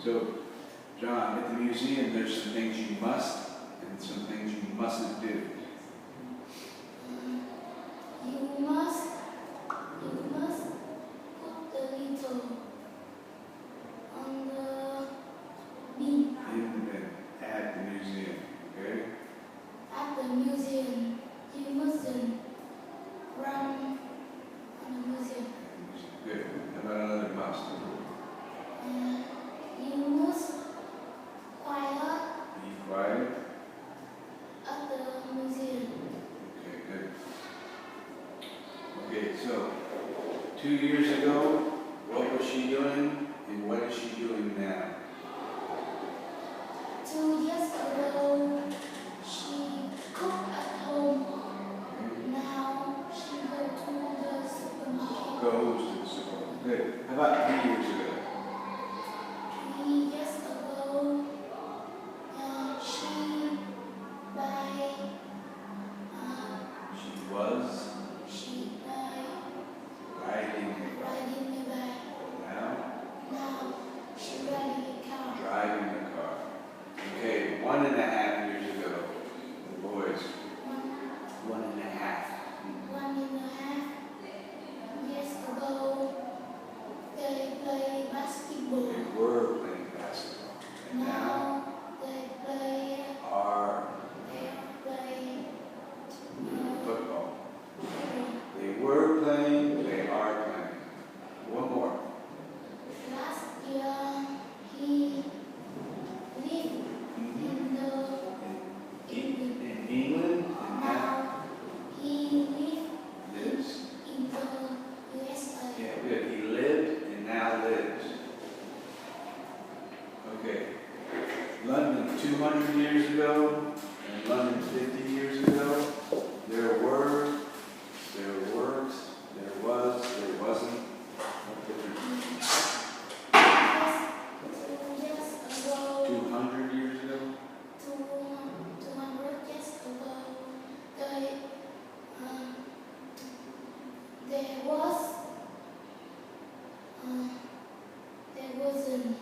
So, John, at the museum, there's some things you must and some things you mustn't do. You must put the little on the bin In the bin at the museum, okay? at the museum. You mustn't run on the museum. Good. How about another must? You must quiet Be quiet. at the museum. Okay, good. Okay, so 2 years ago, what was she doing and what is she doing now? 2 years ago, she cooked at home. Now she goes to the supermarket. Goes to the supermarket. Good. How about 3 years ago? 3 years ago, she buy. She was She buy riding riding a bike. now, Now she riding a car. driving a car. Okay, 1.5 years ago, the boys, 1.5. 1.5 years ago, they play basketball. They were playing basketball. And now Now they play are football. football. They were playing, they are playing. One more. Last year he lived in In England, and now now he lives. in the USA. Yeah, good. He lived and now lives. Okay. London 200 years ago and London 50 years ago. There were, there weren't, there was, there wasn't. What difference? 2 years ago, 200 years ago. 200 years ago, there was, there wasn't,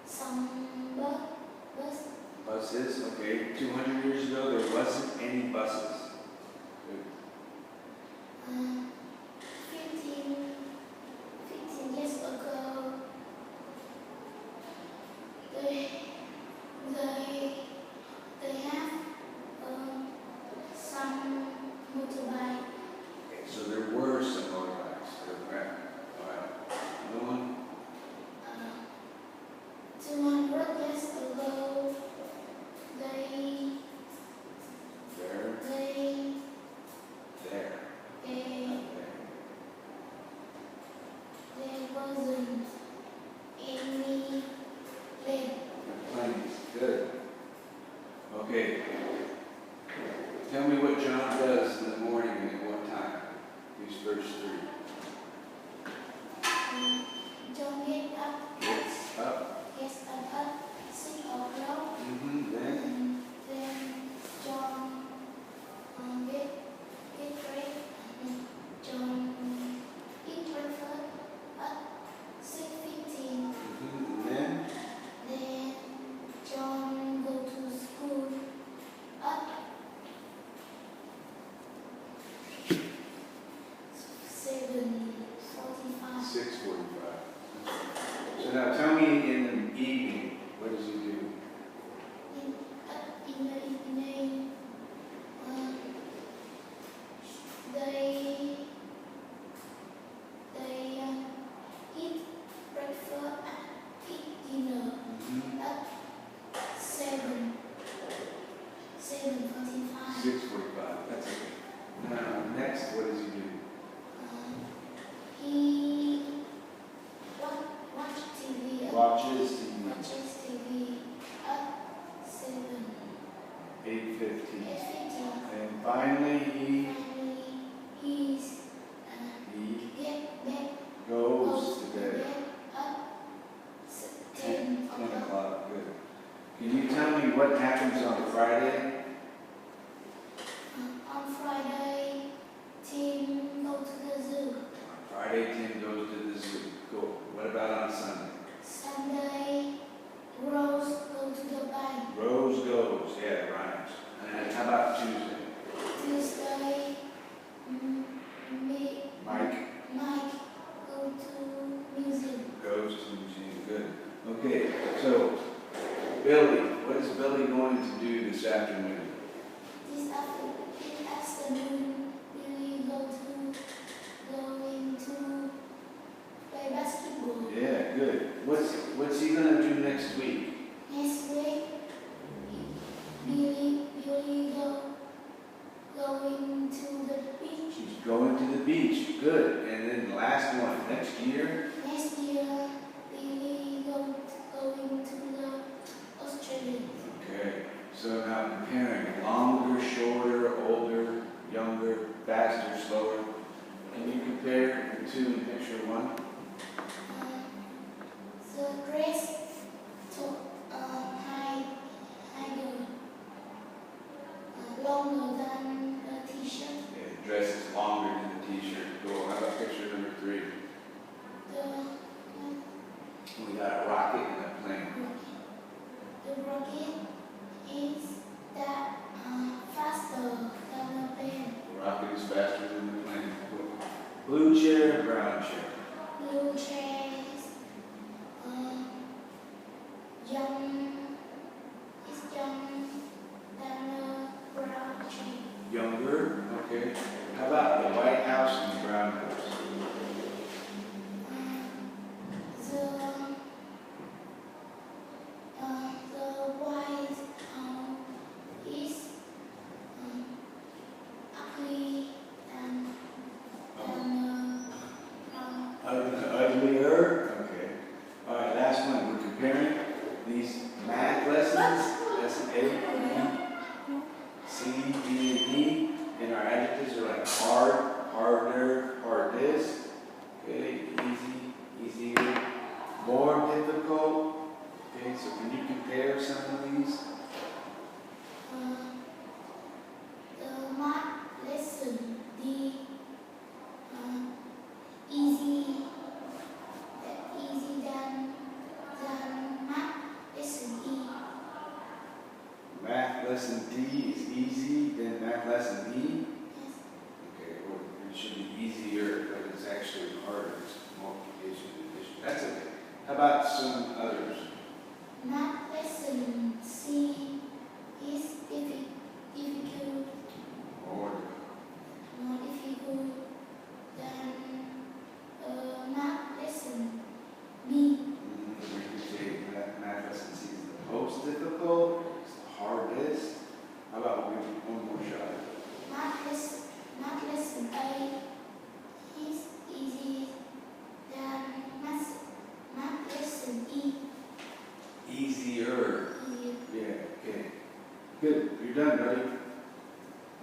some bus. Buses, okay. 200 years ago, there wasn't any buses. Good. 15 years ago, they have some motorbike. Okay, so there were some motorbikes. Okay. All right. Another one? 200 years ago, they There. they There. they There. there wasn't any plane. Plenty. Good. Okay. Tell me what John does in the morning and at what time. These first three. John get up Gets up. at 6 o'clock. Then. And then John get ready. John eat breakfast at 6:15. Then. Then John go to school at 7:45. 6:45. So now tell me in the evening, what does he do? In the evening, they eat breakfast and eat dinner at 7:45. 6:45. That's okay. Now, next, what does he do? He watch TV 18 goes to the zoo. Cool. What about on Sunday? Sunday, Rose go to the bank. Rose goes. Yeah, rhymes. And how about Tuesday? Tuesday, Mike Mike go to museum. goes to the museum. Good. Okay, so Billy, what is Billy going to do this afternoon? This afternoon, Billy going to play basketball. Yeah, good. What's he gonna do next week? Next week, Billy going to the beach. He's going to the beach. Good. And then the last one, next year? Next year, Billy going to the Australia. Okay. So now comparing longer, shorter, older, younger, faster, slower. Can you compare the two in picture one? The dress to high longer than the t-shirt. Yeah, the dress is longer than the t-shirt. Cool. How about picture number 3? We got a rocket and a plane. The rocket is that faster than the plane. The rocket is faster than the plane. Cool. Blue chair, brown chair. Blue chairs, young than the brown chair. Younger. Okay. How about the White House and the Brown House? The White House is ugly than the brown. Uglier. Okay. All right. Last one. We're comparing these math lessons. Lesson A, B, C, D, and E. And our adjectives are like hard, harder, hardest. Okay. Easy, easier, more difficult. Okay. So can you compare some of these? The math lesson D easy than math lesson E. Math lesson D is easy, then math lesson E. Yes. Okay, well, it should be easier, but it's actually harder. It's multiplication and addition. That's okay. How about some others? Math lesson C is difficult, Or more difficult than math lesson B. we could say math lesson C is the most difficult, it's the hardest. How about we do one more shot? Math lesson A is easy than math lesson E. Easier. Easier. Yeah, okay. Good. You're done, buddy.